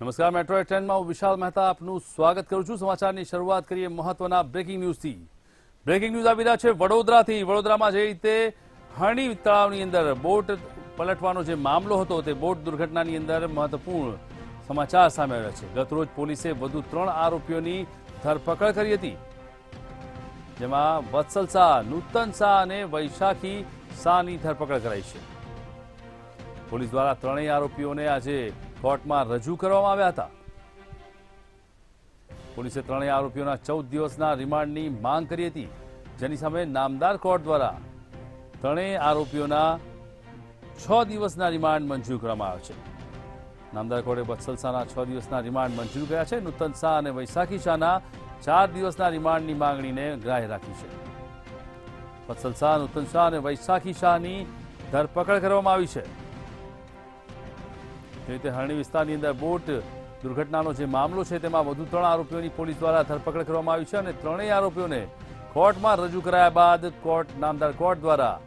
નમસ્કાર, મેટ્રો ટ્રેનમાં હું વિશાલ મહેતા આપનું સ્વાગત કરું છું। સમાચારની શરૂઆત કરીએ મહત્વના બ્રેકિંગ ન્યૂઝથી। બ્રેકિંગ ન્યૂઝ આવી રહ્યા છે વડોદરાથી। વડોદરામાં જે રીતે હરણી તળાવની અંદર બોટ પલટવાનો જે મામલો હતો તે બોટ દુર્ઘટનાની અંદર મહત્વપૂર્ણ સમાચાર સામે આવ્યા છે। ગતરોજ પોલીસે વધુ 3 આરોપીઓની ધરપકડ કરી હતી, જેમાં વત્સલ શાહ, નૂતન શાહ અને વૈશાખી શાહની ધરપકડ કરાઈ છે। પોલીસ દ્વારા ત્રણેય આરોપીઓને આજે કોર્ટમાં રજૂ કરવામાં આવ્યા હતા। પોલીસે ત્રણેય આરોપીઓના 14 દિવસના રિમાન્ડની માંગ કરી હતી, જેની સામે નામદાર કોર્ટ દ્વારા ત્રણેય આરોપીઓના 6 દિવસના રિમાન્ડ મંજૂર કરવામાં આવ્યા છે। નામદાર કોર્ટે વત્સલ શાહના 6 દિવસના રિમાન્ડ મંજૂર કર્યા છે। નૂતન શાહ અને વૈશાખી શાહના 4 દિવસના રિમાન્ડની માંગણીને ગ્રાહ્ય રાખી છે। વત્સલ શાહ, નૂતન શાહ અને વૈશાખી શાહની ધરપકડ કરવામાં આવી છે। જે રીતે હરણી વિસ્તારની અંદર બોટ દુર્ઘટનાનો જે મામલો છે તેમાં વધુ 3 આરોપીઓની પોલીસ દ્વારા ધરપકડ કરવામાં આવી છે અને ત્રણેય આરોપીઓને કોર્ટમાં રજૂ કરાયા બાદ નામદાર કોર્ટ દ્વારા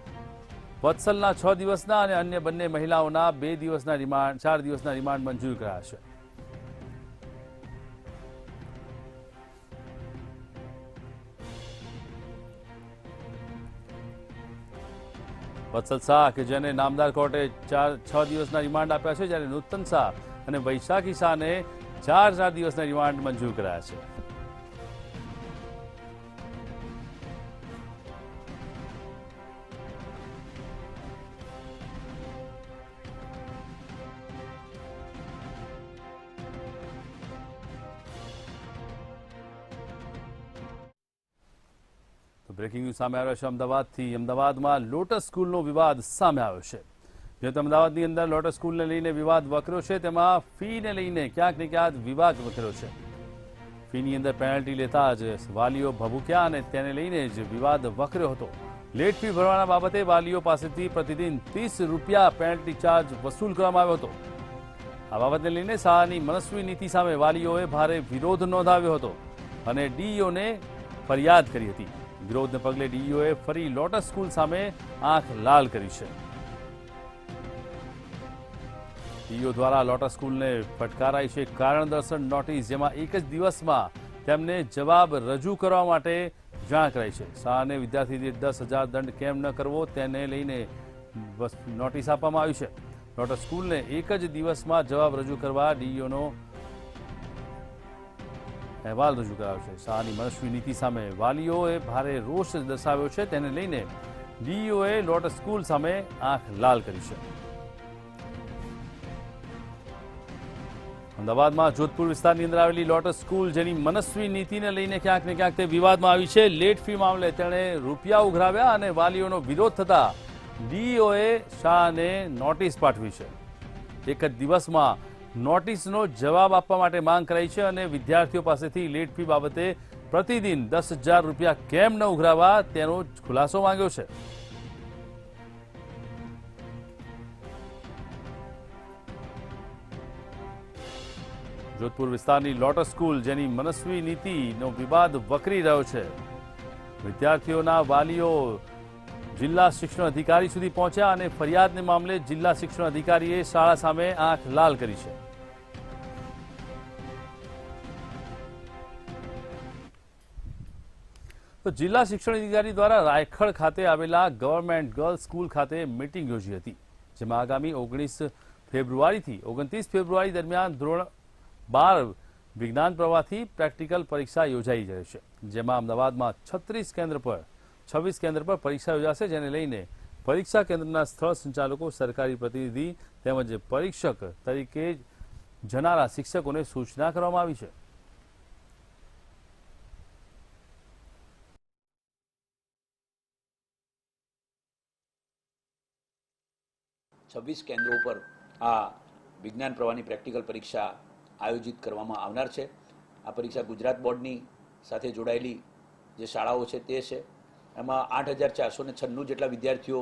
વત્સલના 6 દિવસના અને અન્ય બંને મહિલાઓના 4 દિવસના રિમાન્ડ મંજૂર કરાયા છે। વત્સલ શાહ કે જેને નામદાર કોર્ટે 6 દિવસના રિમાન્ડ આપ્યા છે, જ્યારે નૂતન શાહ અને વૈશાખી શાહને 4 દિવસના રિમાન્ડ મંજૂર કરાયા છે। તો બ્રેકિંગ ન્યૂઝ સામે આવ્યો છે અમદાવાદથી। અમદાવાદમાં લોટસ સ્કૂલનો વિવાદ સામે આવ્યો છે। જે અમદાવાદની અંદર લોટસ સ્કૂલને લઈને વિવાદ વકર્યો છે, તેમાં ફીને લઈને ક્યાંક ને ક્યાંક વિવાદ વકર્યો છે। ફીની અંદર પેનલ્ટી લેતા જ વાલીઓ ભભૂક્યા અને તેને લઈને જ વિવાદ વકર્યો હતો। લેટ ફી ભરવાના બાબતે વાલીઓ પાસેથી પ્રતિદિન 30 રૂપિયા પેનલ્ટી ચાર્જ વસૂલ કરવામાં આવ્યો હતો। આ બાબતને લઈને શાળાની મનસ્વી નીતિ સામે વાલીઓએ ભારે વિરોધ નોંધાવ્યો હતો અને ડીઈઓને ફરિયાદ કરી હતી। વિરોધને પગલે ડીઈઓએ ફરી લોટસ સ્કૂલ સામે આંખ લાલ કરી છે। ડીઈઓ દ્વારા લોટસ સ્કૂલને ફટકારાઈ છે કારણ દર્શન નોટિસ, જેમાં એક જ દિવસમાં તેમને જવાબ રજૂ કરવા માટે જાણ કરાઈ છે। શાળાને વિદ્યાર્થી દીઠ 10,000 દંડ કેમ ન કરવો તેને લઈને નોટિસ આપવામાં આવી છે। લોટસ સ્કૂલને એક જ દિવસમાં જવાબ રજૂ કરવા ડીઈઓનો અહેવાલ રજૂ કરાયો છે। શાળાની મનસ્વી નીતિ સામે વાલીઓએ ભારે રોષ દર્શાવ્યો છે, તેને લઈને ડીઈઓએ લોટસ સ્કૂલ સામે આંખ લાલ કરી છે। અમદાવાદમાં જોધપુર વિસ્તારની અંદર આવેલી લોટસ સ્કૂલ, જેની મનસ્વી નીતિને લઈને ક્યાંક ને ક્યાંક તે વિવાદમાં આવી છે। લેટ ફી મામલે તેણે રૂપિયા ઉઘરાવ્યા અને વાલીઓનો વિરોધ થતા ડીઈઓએ શાળાને નોટિસ પાઠવી છે। એક જ દિવસમાં નોટિસનો જવાબ આપવા માટે માંગ કરાઈ છે અને વિદ્યાર્થીઓ પાસેથી લેટ ફી બાબતે પ્રતિદિન 10,000 રૂપિયા કેમ ન ઉઘરાવવા તેનો ખુલાસો માંગ્યો છે। જોધપુર વિસ્તારની લોટસ સ્કૂલ, જેની મનસ્વી નીતિનો વિવાદ વકરી રહ્યો છે। વિદ્યાર્થીઓના વાલીઓ જિલ્લા શિક્ષણ અધિકારી સુધી પહોંચ્યા અને ફરિયાદને મામલે જિલ્લા શિક્ષણ અધિકારીએ શાળા સામે આંખ લાલ કરી છે। તો જિલ્લા શિક્ષણ અધિકારી દ્વારા રાયખડ ખાતે આવેલા ગવર્મેન્ટ ગર્લ્સ સ્કૂલ ખાતે મીટિંગ યોજી હતી, જેમાં આગામી 19 ફેબ્રુઆરીથી 29 ફેબ્રુઆરી દરમિયાન ધોરણ 12 વિજ્ઞાન પ્રવાહથી પ્રેક્ટિકલ પરીક્ષા યોજાઈ રહી છે। જેમાં અમદાવાદમાં 26 કેન્દ્ર પર પરીક્ષા યોજાશે, જેને લઈને પરીક્ષા કેન્દ્રના સ્થળ સંચાલકો, સરકારી પ્રતિનિધિ તેમજ પરીક્ષક તરીકે જનારા શિક્ષકોને સૂચના કરવામાં આવી છે। છવ્વીસ કેન્દ્રો પર આ વિજ્ઞાન પ્રવાહની પ્રેક્ટિકલ પરીક્ષા આયોજિત કરવામાં આવનાર છે। આ પરીક્ષા ગુજરાત બોર્ડની સાથે જોડાયેલી જે શાળાઓ છે તે છે। એમાં 8,496 જેટલા વિદ્યાર્થીઓ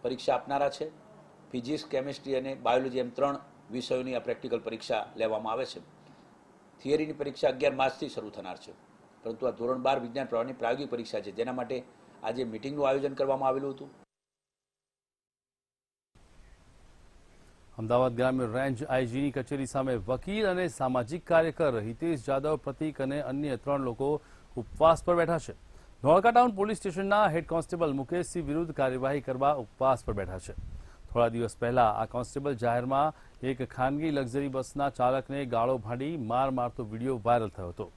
પરીક્ષા આપનારા છે। ફિઝિક્સ, કેમિસ્ટ્રી અને બાયોલોજી એમ 3 વિષયોની આ પ્રેક્ટિકલ પરીક્ષા લેવામાં આવે છે। થિયરીની પરીક્ષા 11 માર્ચથી શરૂ થનાર છે, પરંતુ આ ધોરણ 12 વિજ્ઞાન પ્રવાહની પ્રાયોગિક પરીક્ષા છે, જેના માટે આજે મિટિંગનું આયોજન કરવામાં આવેલું હતું। અમદાવાદ ગ્રામ્ય રેન્જ આઈજીની કચેરી સામે વકીલ અને સામાજિક કાર્યકર હિતેશ જાદવ, પ્રતીક અને અન્ય 3 લોકો ઉપવાસ પર બેઠા છે. ધોળકા ટાઉન પોલીસ સ્ટેશનના હેડ કોન્સ્ટેબલ મુકેશસિંહ વિરુદ્ધ કાર્યવાહી કરવા ઉપવાસ પર બેઠા છે. થોડા દિવસ પહેલા આ કોન્સ્ટેબલ જાહેરમાં એક ખાનગી લક્ઝરી બસના ચાલકને ગાળો ભાંડી માર મારતો વિડીયો વાયરલ થયો હતો.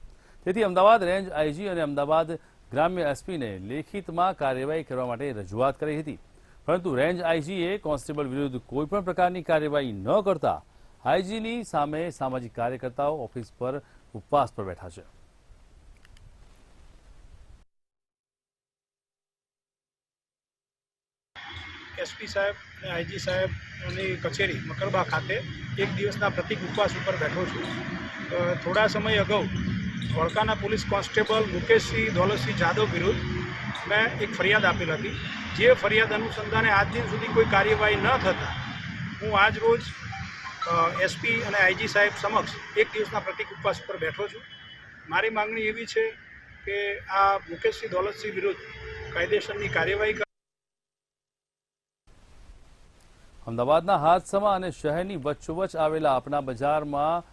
તેથી અમદાવાદ રેન્જ આઈજી અને અમદાવાદ ગ્રામ્ય એસપીને લેખિતમાં કાર્યવાહી કરવા માટે રજૂઆત કરી હતી. પરંતુ રેન્જ આઈજીએ કોન્સ્ટેબલ વિરુદ્ધ કોઈપણ પ્રકારની કાર્યવાહી ન કરતા આઈજીની સામે સામાજિક કાર્યકર્તાઓ ઓફિસ પર ઉપવાસ પર બેઠા છે. એસપી સાહેબ અને આઈજી સાહેબની કચેરી મકરબા ખાતે એક દિવસના પ્રતિક ઉપવાસ ઉપર બેઠો છું. થોડા સમય અગાઉ ધોળકાના પોલીસ કોન્સ્ટેબલ મુકેશસિંહ દોલતસિંહ જાદવ વિરુદ્ધ મેં એક ફરિયાદ આપેલ હતી. જે ફરિયાદ અનુસંધાને આજ દિન સુધી કોઈ કાર્યવાહી ન થતાં હું આજ રોજ એસપી અને આઈજી સાહેબ સમક્ષ એક દિવસના પ્રતિક ઉપવાસ ઉપર બેઠો છું. મારી માંગણી એવી છે કે આ મુકેશસિંહ દોલતસિંહ વિરુદ્ધ કાયદેસરની કાર્યવાહી. અમદાવાદના હાથસમા અને શહેરની વચ્ચોવચ્ચ આવેલા આપના બજારમાં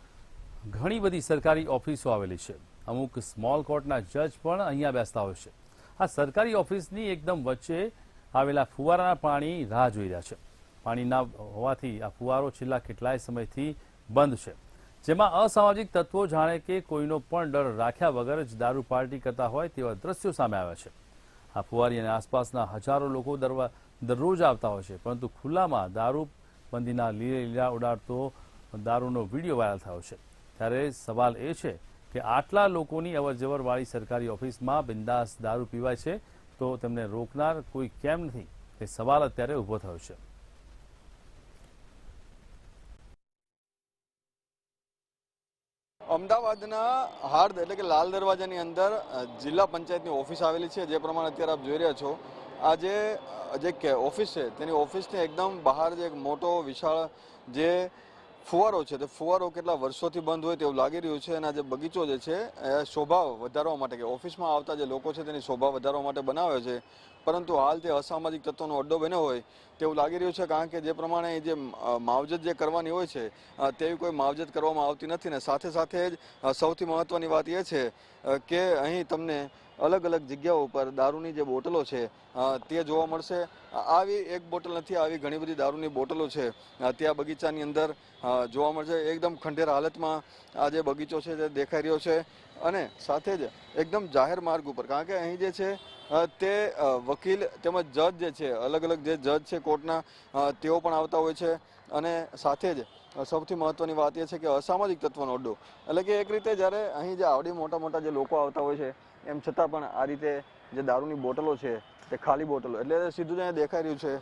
ઘણી બધી સરકારી ઓફિસો આવેલી છે. અમુક સ્મોલ કોર્ટના જજ પણ અહીંયા બેસતા હોય છે. આ સરકારી ઓફિસની એકદમ વચ્ચે આવેલા ફુવારાના પાણી રાહ જોઈ રહ્યા છે. પાણી ના હોવાથી આ ફુવારો છેલ્લા કેટલાય સમયથી બંધ છે, જેમાં અસામાજિક તત્વો જાણે કે કોઈનો પણ ડર રાખ્યા વગર જ દારૂ પાર્ટી કરતા હોય તેવા દ્રશ્યો સામે આવ્યા છે. આ ફુવારી અને આસપાસના હજારો લોકો દરરોજ આવતા હોય છે, પરંતુ ખુલ્લામાં દારૂબંધીના લીલા ઉડાડતો દારૂનો વિડીયો વાયરલ થયો છે. ત્યારે સવાલ એ છે કે આટલા લોકોની અવરજવરવાળી સરકારી ઓફિસમાં બિંદાસ દારૂ પીવાય છે તો તેમને રોકનાર કોઈ કેમ નથી? તે સવાલ અત્યારે ઊભો થયો છે. અમદાવાદના હાર્દ એટલે કે લાલ દરવાજાની અંદર જિલ્લા પંચાયતની ઓફિસ આવેલી છે. જે પ્રમાણે અત્યારે આપ જોઈ રહ્યા છો, આ જે ઓફિસ છે તેની ઓફિસની એકદમ બહાર જે એક મોટો વિશાળ જે ફુવારો છે, તે ફુવારો કેટલા વર્ષોથી બંધ હોય તેવું લાગી રહ્યું છે. અને આ જે બગીચો જે છે એ શોભા વધારવા માટે કે ઓફિસમાં આવતા જે લોકો છે તેની શોભા વધારવા માટે બનાવ્યો છે, પરંતુ હાલ તે અસામાજિક તત્વોનો અડ્ડો બન્યો હોય તેવું લાગી રહ્યું છે. કારણ કે જે પ્રમાણે જે માવજત જે કરવાની હોય છે તેવી કોઈ માવજત કરવામાં આવતી નથી. ને સાથે સાથે જ સૌથી મહત્વની વાત એ છે કે અહીં તમને અલગ અલગ જગ્યાઓ ઉપર દારૂની જે બોટલો છે તે જોવા મળશે. આવી એક બોટલ નથી, આવી ઘણી બધી દારૂની બોટલો છે ત્યાં બગીચાની અંદર જોવા મળશે. એકદમ ખંડેર હાલતમાં આ જે બગીચો છે તે દેખાઈ રહ્યો છે. અને સાથે જ એકદમ જાહેર માર્ગ ઉપર, કારણ કે અહીં જે છે તે વકીલ તેમજ જજ જે છે, અલગ અલગ જે જજ છે કોર્ટના, તેઓ પણ આવતા હોય છે. અને સાથે જ સૌથી મહત્વની વાત એ છે કે અસામાજિક તત્વોનો અડ્ડો, એટલે કે એક રીતે જ્યારે અહીં જે આવડી મોટા મોટા જે લોકો આવતા હોય છે એમ છતાં પણ આ રીતે જે દારૂની બોટલો છે તે ખાલી બોટલો, એટલે સીધું જ અહીંયા દેખાઈ રહ્યું છે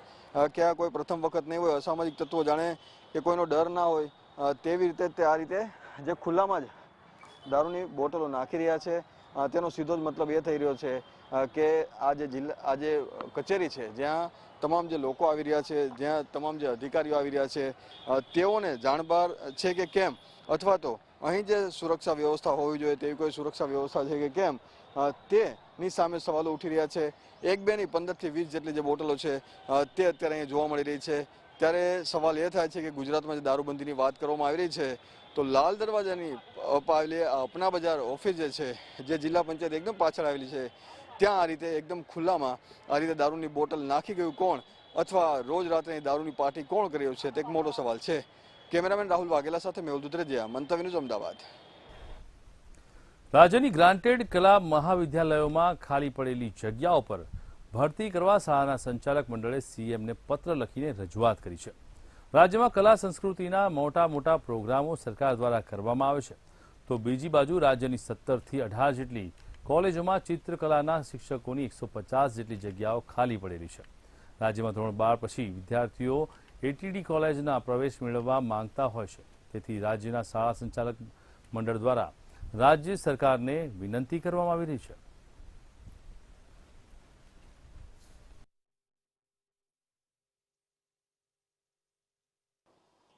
કે આ કોઈ પ્રથમ વખત નહીં હોય. અસામાજિક તત્વો જાણે કે કોઈનો ડર ના હોય તેવી રીતે તે આ રીતે જે ખુલ્લામાં જ દારૂની બોટલો નાખી રહ્યા છે. તેનો સીધો જ મતલબ એ થઈ રહ્યો છે કે આ જે કચેરી છે, જ્યાં તમામ જે લોકો આવી રહ્યા છે, જ્યાં તમામ જે અધિકારીઓ આવી રહ્યા છે, તેઓને જાણબાર છે કે કેમ, અથવા તો અહીં જે સુરક્ષા વ્યવસ્થા હોવી જોઈએ તેવી કોઈ સુરક્ષા વ્યવસ્થા છે કે કેમ, તેની સામે સવાલો ઉઠી રહ્યા છે. 1, 2 નહીં 15 થી 20 જેટલી જે બોટલો છે તે અત્યારે અહીંયા જોવા મળી રહી છે. ત્યારે સવાલ એ થાય છે કે ગુજરાતમાં જે દારૂબંધીની વાત કરવામાં આવી રહી છે, તો લાલ દરવાજાની આવેલી અપના બજાર ઓફિસ જે છે, જે જિલ્લા પંચાયત એકદમ પાછળ આવેલી છે, ત્યાં આ રીતે એકદમ ખુલ્લામાં આ રીતે દારૂની બોટલ નાખી ગયું કોણ, અથવા રોજ રાત્રે દારૂની પાર્ટી કોણ કરી રહ્યું છે, તે એક મોટો સવાલ છે. કેમેરામેન રાહુલ વાઘેલા સાથે મેહુલ દુધરેજિયા, મંતવ્ય ન્યૂઝ, અમદાવાદ. રાજ્યની ગ્રાન્ટેડ કલા મહાવિદ્યાલયોમાં ખાલી પડેલી જગ્યાઓ પર ભરતી કરવા શાળાના સંચાલક મંડળે સીએમને પત્ર લખીને રજૂઆત કરી છે. રાજ્યમાં કલા સંસ્કૃતિના મોટા પ્રોગ્રામો સરકાર દ્વારા કરવામાં આવે છે, તો બીજી બાજુ રાજ્યની 17 થી 18 જેટલી કોલેજોમાં ચિત્રકલાના શિક્ષકોની 150 જેટલી જગ્યાઓ ખાલી પડેલી છે. રાજ્યમાં ધોરણ 12 પછી વિદ્યાર્થીઓ એટીડી કોલેજના પ્રવેશ મેળવવા માંગતા હોય છે. તેથી રાજ્યના શાળા સંચાલક મંડળ દ્વારા રાજ્ય સરકારને વિનંતી કરવામાં આવી રહી છે.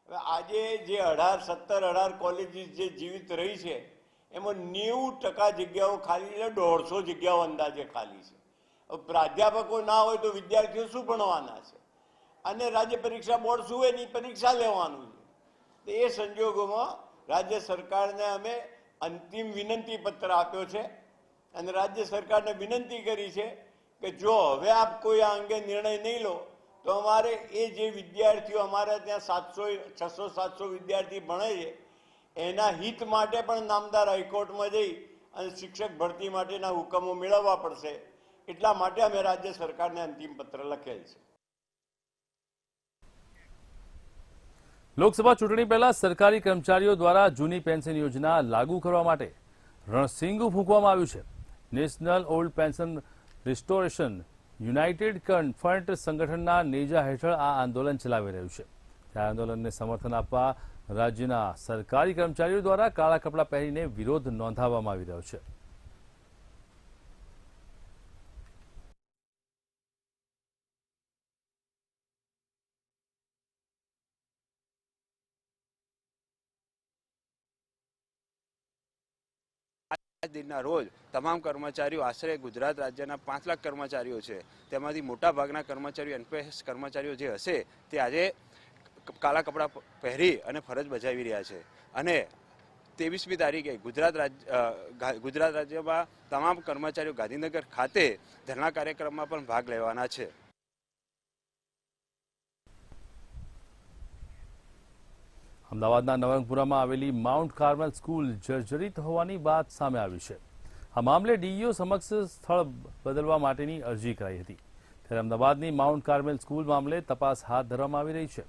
આજે જે 17-18 કોલેજીસ જે જીવિત રહી છે એમાં 90% જગ્યાઓ ખાલી છે. 150 જગ્યાઓ અંદાજે ખાલી છે. પ્રાધ્યાપકો ના હોય તો વિદ્યાર્થીઓ શું ભણવાના છે? અને રાજ્ય પરીક્ષા બોર્ડ શું એની પરીક્ષા લેવાનું છે. તો એ સંજોગોમાં રાજ્ય સરકારને અમે અંતિમ વિનંતી પત્ર આપ્યો છે અને રાજ્ય સરકારને વિનંતી કરી છે કે જો હવે આપ કોઈ આ અંગે નિર્ણય નહીં લો તો અમારે એ જે વિદ્યાર્થીઓ અમારે ત્યાં 600-700 વિદ્યાર્થી ભણે છે એના હિત માટે પણ નામદાર હાઈકોર્ટમાં જઈ અને શિક્ષક ભરતી માટેના હુકમો મેળવવા પડશે. એટલા માટે અમે રાજ્ય સરકારને અંતિમ પત્ર લખેલ છે. લોકસભા ચૂંટણી પહેલા સરકારી કર્મચારીઓ દ્વારા જૂની પેન્શન યોજના લાગુ કરવા માટે રણસિંગુ ફૂંકવામાં આવ્યું છે. National old pension restoration United front સંગઠનના નેજા હેઠળ આ આંદોલન ચલાવી રહ્યું છે. આ આંદોલનને સમર્થન આપવા રાજ્યના સરકારી કર્મચારીઓ દ્વારા કાળા કપડાં પહેરીને વિરોધ નોંધાવવામાં આવી રહ્યો છે. આજ દિનના રોજ તમામ કર્મચારીઓ, આશરે ગુજરાત રાજ્યના 5 લાખ કર્મચારીઓ છે, તેમાંથી મોટા ભાગના કર્મચારીઓ એનપીએસ કર્મચારીઓ જે હશે તે આજે કાળા કપડાં પહેરી અને ફરજ બજાવી રહ્યા છે. અને 23મી તારીખે ગુજરાત રાજ્યમાં તમામ કર્મચારીઓ ગાંધીનગર ખાતે ધરણા કાર્યક્રમમાં પણ ભાગ લેવાના છે. અમદાવાદના નવરંગપુરામાં આવેલી માઉન્ટ કાર્મલ સ્કૂલ જર્જરિત હોવાની વાત સામે આવી છે. આ મામલે ડીઈઓ સમક્ષ સ્થળ બદલવા માટેની અરજી કરાઈ હતી. ત્યારે અમદાવાદની માઉન્ટ કાર્મેલ સ્કૂલ મામલે તપાસ હાથ ધરવામાં આવી રહી છે.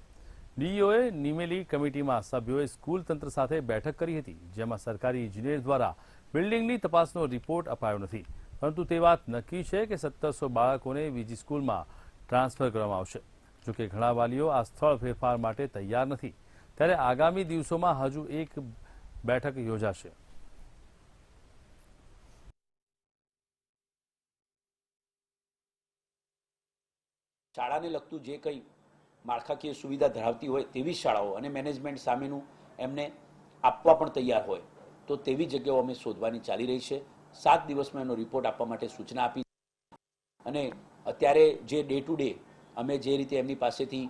ડીઈઓએ નિમેલી કમિટીમાં સભ્યોએ સ્કૂલ તંત્ર સાથે બેઠક કરી હતી, જેમાં સરકારી ઇજનેર દ્વારા બિલ્ડિંગની તપાસનો રિપોર્ટ અપાયો નથી, પરંતુ તે વાત નક્કી છે કે 1700 બાળકોને બીજી સ્કૂલમાં ટ્રાન્સફર કરવામાં આવશે. જોકે ઘણા વાલીઓ આ સ્થળ ફેરફાર માટે તૈયાર નથી. ત્યારે આગામી દિવસોમાં હજુ એક બેઠક યોજાશે. શાળાને લગતું જે કંઈ માળખાકીય સુવિધા ધરાવતી હોય તેવી શાળાઓ અને મેનેજમેન્ટ સામેનું એમને આપવા પણ તૈયાર હોય તો તેવી જગ્યાઓ અમે શોધવાની ચાલી રહી છે. 7 દિવસમાં એનો રિપોર્ટ આપવા માટે સૂચના આપી. અને અત્યારે જે ડે ટુ ડે અમે જે રીતે એમની પાસેથી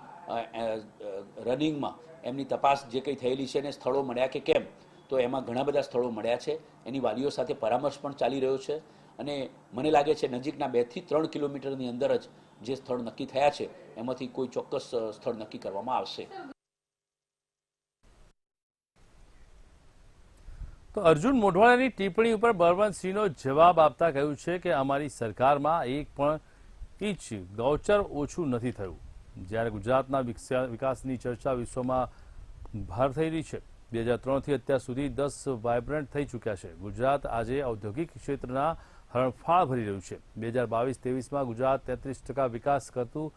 રનિંગમાં એમની તપાસ જે કંઈ થયેલી છે અને સ્થળો મળ્યા કે કેમ, તો એમાં ઘણા બધા સ્થળો મળ્યા છે. એની વાલીઓ સાથે પરામર્શ પણ ચાલી રહ્યો છે અને મને લાગે છે નજીકના 2 થી 3 કિલોમીટરની અંદર જ જે સ્થળ નક્કી થયા છે એમાંથી કોઈ ચોક્કસ સ્થળ નક્કી કરવામાં આવશે. તો અર્જુન મોઢવાડિયાની ટિપ્પણી ઉપર બળવંતસિંહનો જવાબ આપતા કહ્યું છે કે અમારી સરકારમાં એક પણ ઇંચ ગૌચર ઓછું નથી થયું. જ્યારે ગુજરાતના વિકાસની ચર્ચા વિશ્વમાં બહાર થઈ રહી છે. 2003થી અત્યાર સુધી 10 વાઇબ્રન્ટ થઈ ચૂક્યા છે. ગુજરાત આજે ઔદ્યોગિક ક્ષેત્રના હરણફાળ ભરી રહ્યું છે. 2022-23માં ગુજરાત 33% વિકાસ કરતું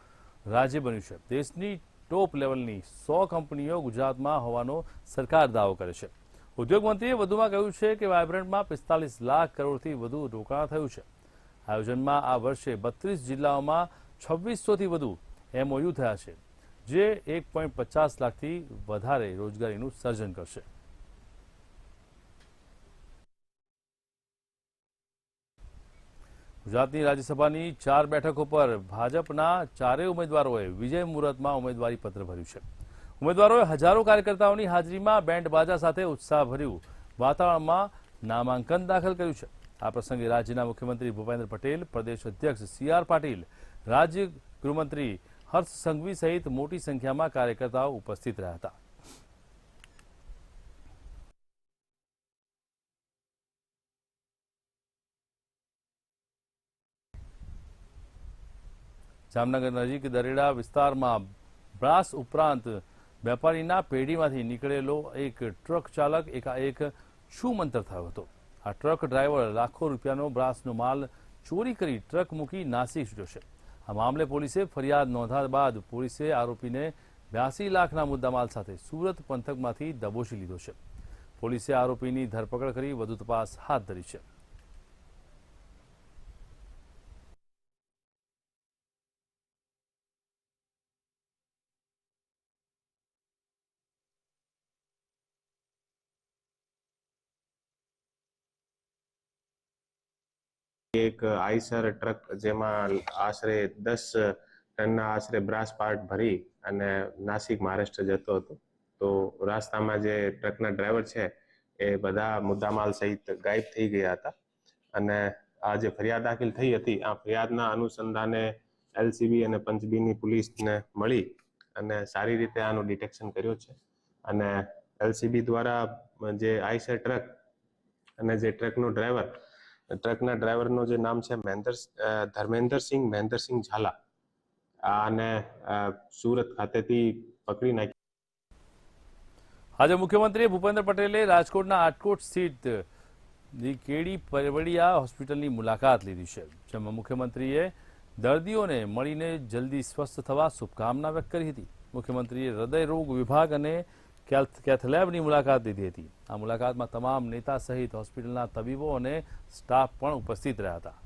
રાજ્ય બન્યું છે. દેશની ટોપ લેવલની 100 કંપનીઓ ગુજરાતમાં હોવાનો સરકાર દાવો કરે છે. ઉદ્યોગ મંત્રીએ વધુમાં કહ્યું છે કે વાઇબ્રન્ટમાં 45 લાખ કરોડથી વધુ રોકાણ થયું છે. આયોજનમાં આ વર્ષે 32 જિલ્લાઓમાં 2600થી વધુ MOU થયા છે, જે 1.50 લાખથી વધારે રોજગારીનું સર્જન કરશે. ગુજરાતની રાજ્યસભાની 4 બેઠકો પર ભાજપના 4 ઉમેદવારોએ વિજય મુહૂર્તમાં ઉમેદવારી પત્ર ભર્યું છે. ઉમેદવારોએ હજારો કાર્યકર્તાઓની હાજરીમાં બેન્ડ બાજા સાથે ઉત્સાહભર્યું વાતાવરણમાં નામાંકન દાખલ કર્યું છે. આ પ્રસંગે રાજ્યના મુખ્યમંત્રી ભૂપેન્દ્ર પટેલ, પ્રદેશ અધ્યક્ષ CR પાટીલ, રાજ્ય ગૃહમંત્રી હર્ષ સંઘવી સહિત મોટી સંખ્યામાં કાર્યકર્તાઓ ઉપસ્થિત રહ્યા હતા. જામનગર નજીક દરેડા વિસ્તારમાં બ્રાસ ઉપરાંત વેપારીના પેઢીમાંથી નીકળેલો એક ટ્રક ચાલક એકાએક છૂમંતર થયો હતો. આ ટ્રક ડ્રાઈવર લાખો રૂપિયાનો બ્રાસનો માલ ચોરી કરી ટ્રક મૂકી નાસી છૂટ્યો છે. આ મામલે પોલીસે ફરિયાદ નોંધ્યા બાદ પોલીસે આરોપીને 82 લાખના મુદ્દામાલ સાથે સુરત પંથકમાંથી દબોચી લીધો છે. પોલીસે આરોપીની ધરપકડ કરી વધુ તપાસ હાથ ધરી છે. એક આઈસર ટ્રક જેમાં આશરે 10 ટનના આશરે બ્રાસ પાર્ટ ભરી અને નાસિક મહારાષ્ટ્ર જતો હતો. તો રસ્તામાં જે ટ્રકના ડ્રાઈવર છે એ બધા મુદ્દામાલ સહિત ગાયબ થઈ ગયા હતા. અને આ જે ફરિયાદ દાખલ થઈ હતી, આ ફરિયાદના અનુસંધાને એલસીબી અને પંચબીની પોલીસને મળી અને સારી રીતે આનું ડિટેક્શન કર્યું છે. અને એલસીબી દ્વારા જે આઈસર ટ્રક અને જે ટ્રકના ડ્રાઈવરનું જે નામ છે ધર્મેન્દ્રસિંહ ઝાલા, આને સુરત ખાતેથી પકડી નાખી. આજે મુખ્યમંત્રી ભૂપેન્દ્ર પટેલે રાજકોટના આટકોટ સ્થિત કેડી પરવડિયા હોસ્પિટલની મુલાકાત લીધી છે, જેમાં મુખ્યમંત્રીએ દર્દીઓને મળીને જલ્દી સ્વસ્થ થવા શુભકામના વ્યક્ત કરી હતી. મુખ્યમંત્રીએ હૃદય રોગ વિભાગ અને કેથલેબની મુલાકાત લીધી હતી. આ મુલાકાતમાં તમામ નેતા સહિત હોસ્પિટલના તબીબો અને સ્ટાફ પણ ઉપસ્થિત રહ્યા હતા.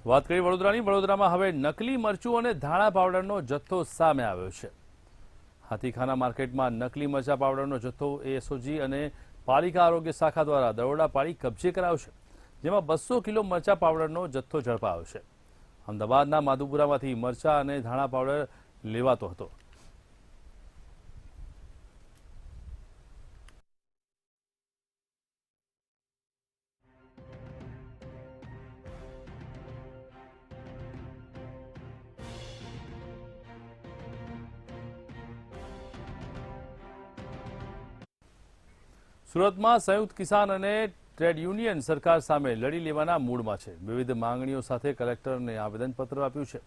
વાત કરીએ વડોદરાની. વડોદરામાં હવે નકલી મરચું અને ધાણા પાવડરનો જથ્થો સામે આવ્યો છે. હાથીખાના માર્કેટમાં નકલી મરચા પાવડરનો જથ્થો એસઓજી અને પાલિકા આરોગ્ય શાખા દ્વારા દરોડા પાડી કબજે કરાયો છે, જેમાં 200 કિલો મરચા પાવડરનો જથ્થો ઝડપાયો છે. અમદાવાદના માધુપુરામાંથી મરચા અને ધાણા પાવડર લેવાતો હતો. સુરતમાં સંયુક્ત કિસાન અને ટ્રેડ યુનિયન સરકાર સામે લડી લેવાના મૂડમાં છે. વિવિધ માંગણીઓ સાથે કલેક્ટરને આવેદનપત્ર આપ્યું છે.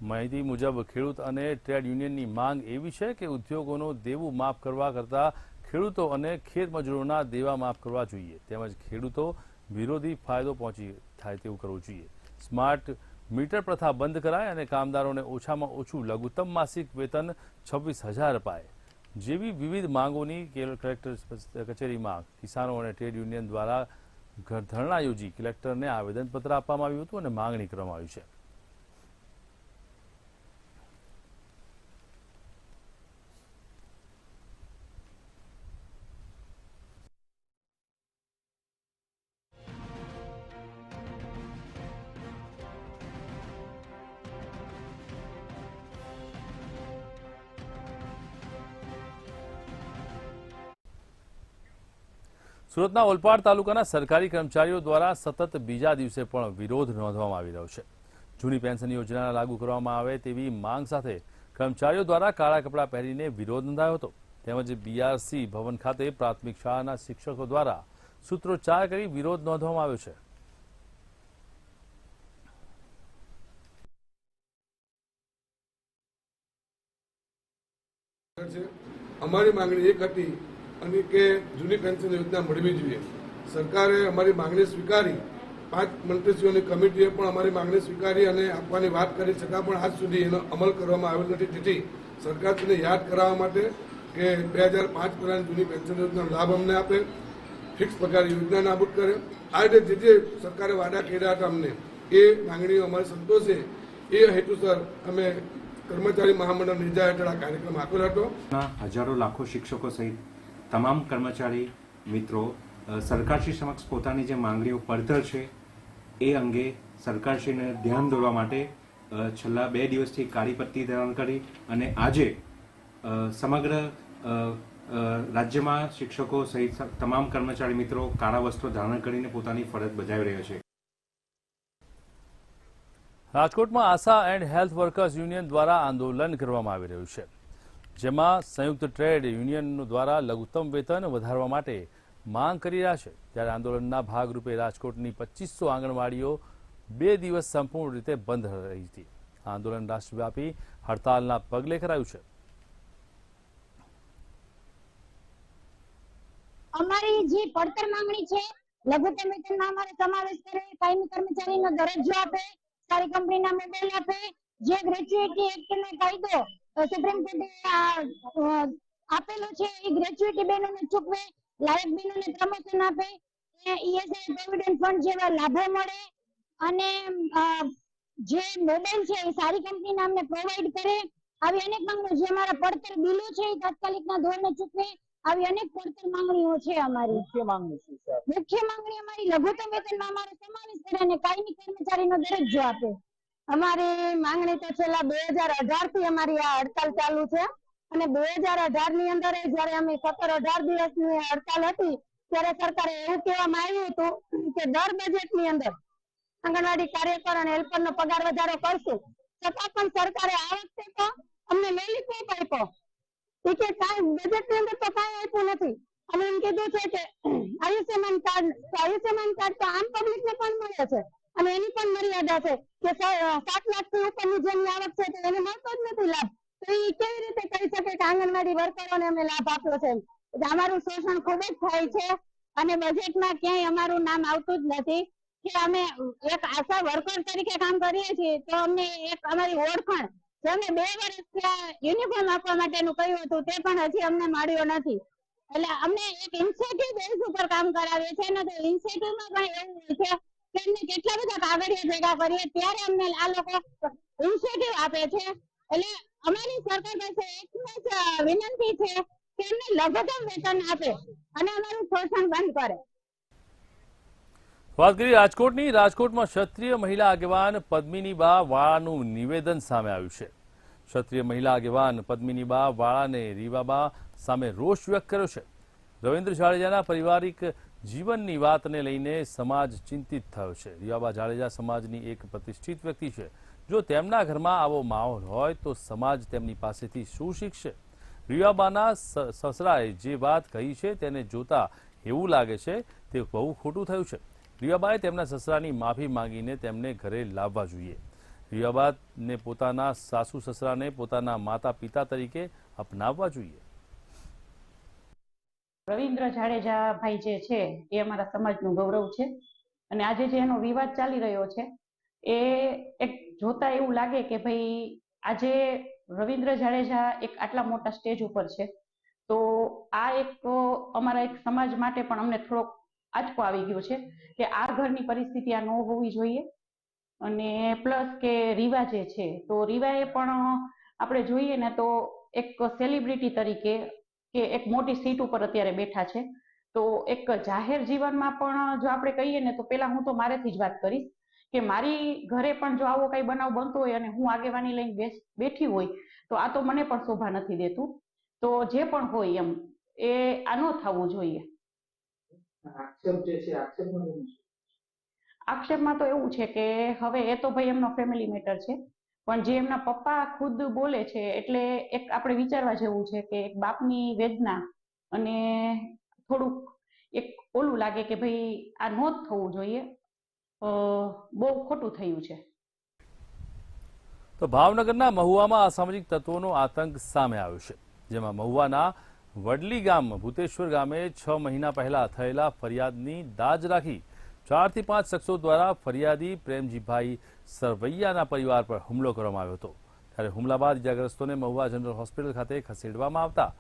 માહિતી મુજબ ખેડૂત અને ટ્રેડ યુનિયનની માંગ એવી છે કે ઉદ્યોગોનું દેવું માફ કરવા કરતાં ખેડૂતો અને ખેત મજૂરોના દેવા માફ કરવા જોઈએ, તેમજ ખેડૂતો વિરોધી ફાયદો પહોંચી થાય તેવું કરવું જોઈએ. સ્માર્ટ મીટર પ્રથા બંધ કરાય અને કામદારોને ઓછામાં ઓછું લઘુત્તમ માસિક વેતન 26,000 અપાય જેવી વિવિધ માંગોની કલેક્ટર કચેરીમાં કિસાનો અને ટ્રેડ યુનિયન દ્વારા ધરણા યોજી કલેક્ટરને આવેદનપત્ર આપવામાં આવ્યું હતું અને માંગણી કરવામાં આવી છે. સુરતના ઓલપાડ તાલુકાના સરકારી કર્મચારીઓ દ્વારા સતત બીજા દિવસે પણ વિરોધ નોંધવામાં આવી રહ્યો છે. જૂની પેન્શન યોજના લાગુ કરવામાં આવે તેવી માંગ સાથે કર્મચારીઓ દ્વારા કાળા કપડાં પહેરીને વિરોધ નોંધાયો હતો. તેમજ બીઆરસી ભવન ખાતે પ્રાથમિક શાળાના શિક્ષકો દ્વારા સૂત્રોચ્ચાર કરી વિરોધ નોંધવામાં આવ્યો છે. અમારી માંગણી એક હતી અને કે જૂની પેન્શન યોજના મળવી જોઈએ. સરકારે અમારી માંગણી સ્વીકારી, 5 મંત્રીશ્રીઓની કમિટીએ પણ અમારી માંગણી સ્વીકારી અને આપવાની વાત કરી, છતાં પણ આજ સુધી એનો અમલ કરવામાં આવ્યો નથી. તેથી સરકારશ્રીને યાદ કરાવવા માટે કે 2005 પહેલાની જૂની પેન્શન યોજનાનો લાભ અમને આપે, ફિક્સ પગાર યોજના નાબૂદ કરે. આ રીતે જે સરકારે વાદા કર્યા હતા અમને, એ માંગણીઓ અમારે સંતોષે એ હેતુસર અમે કર્મચારી મહામંડળ નિર્જા હેઠળ આ કાર્યક્રમ આપેલો હતો. હજારો લાખો શિક્ષકો સહિત તમામ કર્મચારી મિત્રો સરકારશ્રી સમક્ષ પોતાની જે માંગણીઓ પડતર છે એ અંગે સરકારશ્રીને ધ્યાન દોરવા માટે છેલ્લા 2 દિવસથી કાળી પટ્ટી ધારણ કરી અને આજે સમગ્ર રાજ્યમાં શિક્ષકો સહિત તમામ કર્મચારી મિત્રો કાળા વસ્ત્રો ધારણ કરીને પોતાની ફરજ બજાવી રહ્યા છે. રાજકોટમાં આશા એન્ડ હેલ્થ વર્કર્સ યુનિયન દ્વારા આંદોલન કરવામાં આવી રહ્યું છે, જેમાં સંયુક્ત ટ્રેડ યુનિયન દ્વારા લઘુત્તમ વેતન વધારવા માટે માંગ કરી રહ્યા છે. ત્યારે આંદોલનના ભાગરૂપે રાજકોટની 2500 આંગણવાડીઓ 2 દિવસ સંપૂર્ણ રીતે બંધ રહી હતી. આંદોલન રાષ્ટ્રવ્યાપી હડતાલના પગલે કરાયું છે. અમારી જે પડતર માંગણી છે, લઘુત્તમ વેતનમાં અમારે સમાવેશ કરે, કાયમી કર્મચારીનો દરજ્જો આપે, સારી કંપનીના મોબાઈલ આપે, જે ગ્રેચ્યુઇટી એક્ટનો કાયદો સુપ્રીમ કોર્ટે આપેલો છે એ ગ્રેચ્યુઇટી બહેનોને ચૂકવે, લાયક બહેનોને પ્રમોશન આપે, ઈએસઆઈ પ્રોવિડન્ટ ફંડ જેવા લાભો મળે અને જે મોબાઈલ છે એ સારી કંપનીના અમને પ્રોવાઈડ કરે. આવી અનેક માંગણીઓ જે અમારા પડતર બિલો છે એ તાત્કાલિકના ધોરણે ચૂકવે. આવી અનેક પડતર માંગણીઓ છે અમારી. મુખ્ય માંગણી અમારી લઘુત્તમ વેતનમાં અમારો સમાવેશ કરે અને કાયમી કર્મચારીનો દરજ્જો આપે. અમારી માંગણી તો છેલ્લા 2018 થી અમારી આ હડતાલ ચાલુ છે અને 2018 ની અંદર જયારે અમે 17-18 દિવસની હડતાલ હતી ત્યારે સરકારે એવું કહેવામાં આવ્યું હતું કે દર બજેટની અંદર આંગણવાડી કાર્યકર અને હેલ્પરનો પગાર વધારો કરશું. છતાં પણ સરકારે આ વખતે તો અમને લોલીપોપ આપ્યો કે કાંઈ બજેટની અંદર તો કાંઈ આપ્યું નથી. અને એમ કીધું છે કે આયુષ્યમાન કાર્ડ તો આમ પબ્લિકને પણ મળે છે અને એની પણ મર્યાદા છે કે 7 લાખથી ઉપરની જેમની આવક છે તો એને મળતો જ નથી લાભ. તો એ કેવી રીતે કહી શકે કે આંગણવાડી વર્કરોને અમે લાભ આપ્યો છે? અમારું શોષણ ખૂબ જ થાય છે અને બજેટમાં ક્યાંય અમારું નામ આવતું જ નથી કે અમે એક આશા વર્કર તરીકે કામ કરીએ છીએ તો અમને એક અમારી ઓળખાણ જે અમે 2 વર્ષ યુનિફોર્મ આપવા માટેનું કહ્યું હતું તે પણ હજી અમને મળ્યો નથી. એટલે અમને એક ઇન્સેન્ટિવ બેઝ ઉપર કામ કરાવે છે ને તો ઇન્સેન્ટિવમાં પણ એવું હોય છે કે અમને કેટલા બધા કાગળિયા ભેગા કરીએ ત્યારે અમને આ લોકો ઇન્સેન્ટિવ આપે છે. એટલે અમારી સરકાર પાસે એક જ વિનંતી છે કે અમને લઘુત્તમ વેતન આપે અને અમારું શોષણ બંધ કરે. વાત કરીએ રાજકોટની. રાજકોટમાં ક્ષત્રિય મહિલા આગેવાન પદ્મિનીબા વાળાનું નિવેદન સામે આવ્યું છે. ક્ષત્રિય મહિલા આગેવાન પદ્મિનીબા વાળાને રીવાબા સામે રોષ વ્યક્ત કર્યો છે. રવિન્દ્ર જાડેજાના પારિવારિક જીવનની વાતને લઈને સમાજ ચિંતિત થયો છે. રીવાબા જાડેજા સમાજની એક પ્રતિષ્ઠિત વ્યક્તિ છે. જો તેમના ઘરમાં આવો માહોલ હોય તો સમાજ તેમની પાસેથી શું શીખશે? રીવાબાના સસરાએ જે વાત કહી છે તેને જોતા એવું લાગે છે તે બહુ ખોટું થયું છે. રીવાબાએ તેમના સસરાની માફી માંગીને તેમને ઘરે લાવવા જોઈએ. રીવાબાને પોતાના સાસુ સસરાને પોતાના માતા પિતા તરીકે અપનાવવા જોઈએ. રવિન્દ્ર જાડેજા ભાઈ જે છે એ અમારા સમાજનું ગૌરવ છે અને આજે જે એનો વિવાદ ચાલી રહ્યો છે એ એક જોતા એવું લાગે કે ભાઈ આજે રવિન્દ્ર જાડેજા એક આટલા મોટા સ્ટેજ ઉપર છે તો આ એક અમારા એક સમાજ માટે પણ અમને થોડોક આંચકો આવી ગયો છે કે આ ઘરની પરિસ્થિતિ આ ન હોવી જોઈએ. અને પ્લસ કે રીવા જે છે તો રીવાએ પણ આપણે જોઈએ ને તો એક સેલિબ્રિટી તરીકે કે એક મોટી સીટ ઉપર અત્યારે બેઠા છે તો એક જાહેર જીવનમાં પણ જો આપણે કહીએ ને તો પહેલા હું તો મારેથી જ વાત કરીશ કે મારી ઘરે પણ જો આવો કઈ બનાવ બનતો હોય અને હું આગેવાની લઈને બેઠી હોય તો આ તો મને પણ શોભા નથી દેતું. તો જે પણ હોય એમ એ આ ન થવું જોઈએ. આક્ષેપમાં તો એવું છે કે હવે એ તો ભાઈ એમનો ફેમિલી મેટર છે પણ જે એમના પપ્પા ખુદ બોલે છે એટલે એક આપણે વિચારવા જેવું છે કે એક બાપની વેદના અને થોડુંક એક ઓલું લાગે કે ભાઈ આ ન જ થવું જોઈએ. બહુ ખોટું થયું છે. તો ભાવનગરના મહુવામાં અસામાજિક તત્વોનો આતંક સામે આવ્યો છે. જેમાં મહુવાના વડલી ગામ ભૂતેશ્વર ગામે 6 મહિના પહેલા થયેલા ફરિયાદની દાજ રાખી 4 થી 5 શખ્સો દ્વારા ફરિયાદી પ્રેમજીભાઈ સરવૈયાના પરિવાર પર હુમલો કરવામાં આવ્યો હતો. ત્યારે હુમલા બાદ ઇજાગ્રસ્તોને મહુવા જનરલ હોસ્પિટલ ખાતે ખસેડવામાં આવતા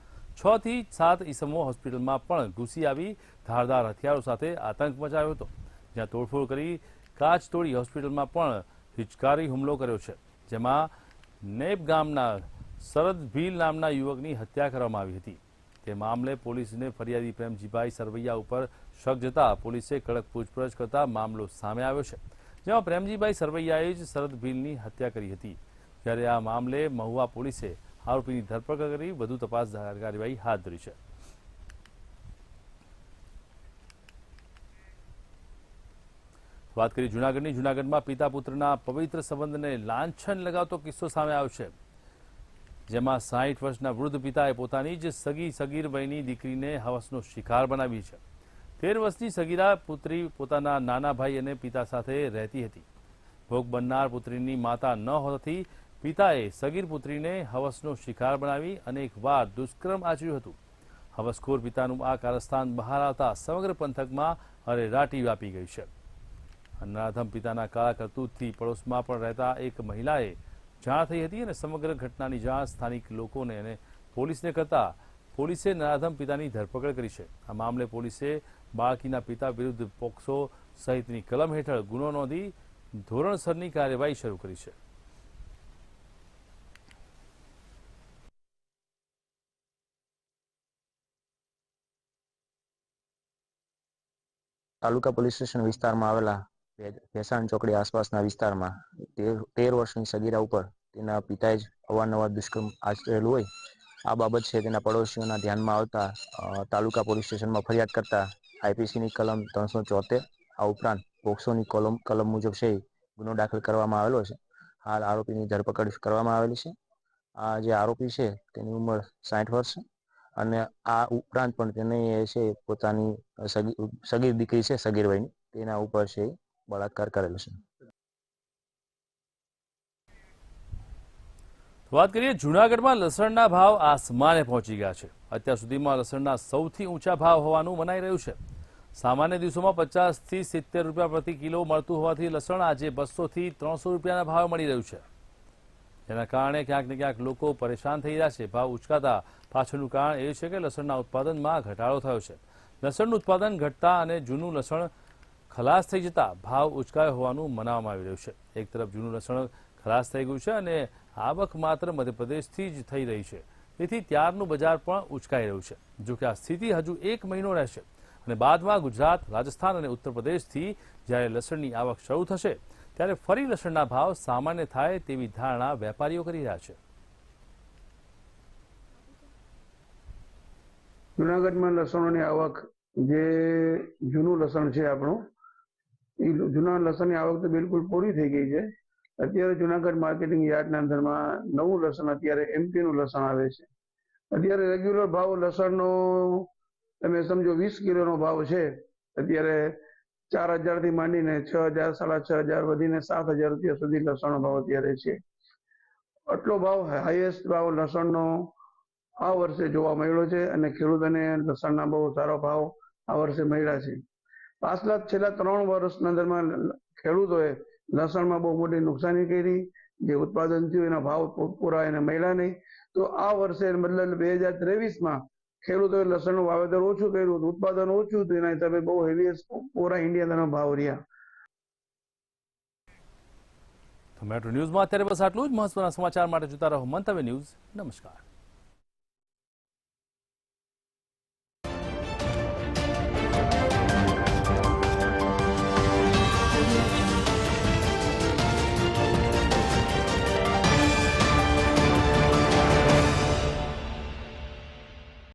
6 થી 7 ઈસમો હોસ્પિટલમાં પણ ઘૂસી આવી ધારદાર હથિયારો સાથે આતંક મચાવ્યો હતો. જ્યાં તોડફોડ કરી કાચ તોડી હોસ્પિટલમાં પણ હિચકારી હુમલો કર્યો છે. જેમાં નેબ ગામના શરદ ભીલ નામના યુવકની હત્યા કરવામાં આવી હતી. તે મામલે પોલીસને ફરિયાદી પ્રેમજીભાઈ સરવૈયા ઉપર શક જતા પોલીસે કડક પૂછપરછ કરતા મામલો સામે આવ્યો છે. જેમાં પ્રેમજીભાઈ સરવૈયાએ જ શરદ ભીલની હત્યા કરી હતી. જ્યારે આ મામલે મહુવા પોલીસે આરોપીની ધરપકડ કરી વધુ તપાસ કાર્યવાહી હાથ ધરી છે. વાત કરી જૂનાગઢની. જૂનાગઢમાં પિતા પુત્રના પવિત્ર સંબંધને લાંછન લગાવતો કિસ્સો સામે આવ્યો છે. જેમાં 60 વર્ષના વૃદ્ધ પિતાએ પોતાની જ સગીર વયની દીકરીને હવસનો શિકાર બનાવી છે. 13 વર્ષની સગીરા પુત્રી પોતાના નાના ભાઈ અને પિતા સાથે રહેતી હતી. ભોગ બનનાર પુત્રીની માતા ન હોવાથી પિતાએ સગીર પુત્રીને હવસનો શિકાર બનાવી અનેકવાર દુષ્કર્મ આચર્યું હતું. હવસખોર પિતાનું આ કારસ્તાન બહાર આવતા સમગ્ર પંથકમાં અરેરાટી વ્યાપી ગઈ છે. નરાધમ પિતાના કાળા કરતૂતથી પડોશમાં પણ રહેતા એક મહિલાએ જાણ થઈ હતી અને સમગ્ર ઘટનાની જાણ સ્થાનિક લોકોને અને પોલીસને કરતા પોલીસે નરાધમ પિતાની ધરપકડ કરી છે. આ મામલે પોલીસે બાળકીના પિતા વિરુદ્ધ પોક્સો સહિતની કલમ હેઠળ ગુનો નોંધી ધોરણસરની કાર્યવાહી શરૂ કરી છે. તાલુકા પોલીસ સ્ટેશન વિસ્તારમાં આવેલા ભેસાણ ચોકડી આસપાસના વિસ્તારમાં 13 વર્ષની સગીરા ઉપર તેના પિતાએ જ અવારનવાર દુષ્કર્મ આચરેલું હોય આ બાબત છે તેના પડોશીઓના ધ્યાનમાં આવતા તાલુકા પોલીસ સ્ટેશનમાં ફરિયાદ કરતા આઈપીસીની કલમ 374 આ ઉપરાંત પોક્સોની કલમ મુજબ છે ગુનો દાખલ કરવામાં આવેલો છે. હાલ આરોપીની ધરપકડ કરવામાં આવેલી છે. આ જે આરોપી છે તેની ઉંમર 60 વર્ષ છે અને આ ઉપરાંત પણ તેને છે પોતાની સગીર દીકરી છે સગીર વયની તેના ઉપર છે બળાત્કાર કરેલો છે. વાત કરીએ જૂનાગઢમાં લસણના ભાવ આસમાને પહોંચી ગયા છે. અત્યાર સુધીમાં લસણના સૌથી ઊંચા ભાવ હોવાનું મનાઈ રહ્યું છે. સામાન્ય દિવસોમાં 50 થી 70 રૂપિયા પ્રતિ કિલો મળતું હોવાથી લસણ આજે 200 થી 300 રૂપિયાના ભાવ મળી રહ્યું છે. જેના કારણે ક્યાંક ને ક્યાંક લોકો પરેશાન થઈ રહ્યા છે. ભાવ ઉચકાતા પાછળનું કારણ એ છે કે લસણના ઉત્પાદનમાં ઘટાડો થયો છે. લસણનું ઉત્પાદન ઘટતા અને જૂનું લસણ ખલાસ થઈ જતા ભાવ ઉચકાયો હોવાનું મનાવવામાં આવી રહ્યું છે. એક તરફ જૂનું લસણ ખલાસ થઈ ગયું છે અને આવક માત્ર મધ્યપ્રદેશથી જ થઈ રહી છે, તેથી ત્યારનું બજાર પણ ઉચકાઈ રહ્યું છે. જોકે આ સ્થિતિ હજુ 1 મહિનો રહેશે અને બાદમાં ગુજરાત, રાજસ્થાન અને ઉત્તર પ્રદેશથી જ્યારે લસણની આવક શરૂ થશે ત્યારે ફરી લસણના ભાવ સામાન્ય થાય તેવી ધારણા વેપારીઓ કરી રહ્યા છે. જુનાગઢમાં લસણોની આવક જે જૂનું લસણ છે આપણું એ જૂના લસણની આવક તો બિલકુલ પૂરી થઈ ગઈ છે. અત્યારે જુનાગઢ માર્કેટિંગ યાર્ડના અંદરમાં નવું લસણ અત્યારે એમપીનું લસણ આવે છે. અત્યારે રેગ્યુલર ભાવ લસણનો તમે સમજો 20 કિલોનો ભાવ છે અત્યારે 4000 થી માંડીને 6000, 6500 વધીને 7000 રૂપિયા સુધી લસણનો ભાવ અત્યારે છે. આટલો ભાવ હાઈએસ્ટ ભાવ લસણનો આ વર્ષે જોવા મળ્યો છે અને ખેડૂતોને લસણના બહુ સારો ભાવ આ વર્ષે મળ્યા છે. છેલ્લા 3 વર્ષના અંદરમાં ખેડૂતોએ લસણમાં બહુ મોટી નુકસાની કરી. જે ઉત્પાદન થયું એના ભાવ પૂરા એને મળ્યા નહીં. તો આ વર્ષે મતલબ 2023માં ખેડૂતોએ લસણનું વાવેતર ઓછું કર્યું, ઉત્પાદન ઓછું હતું, એના હિસાબે બહુ હેવી પૂરા ઇન્ડિયાના ભાવ રહ્યા. મેટ્રો ન્યૂઝમાં અત્યારે બસ આટલું જ. મહત્વના સમાચાર માટે જોતા રહો મંતવ્ય ન્યૂઝ. નમસ્કાર.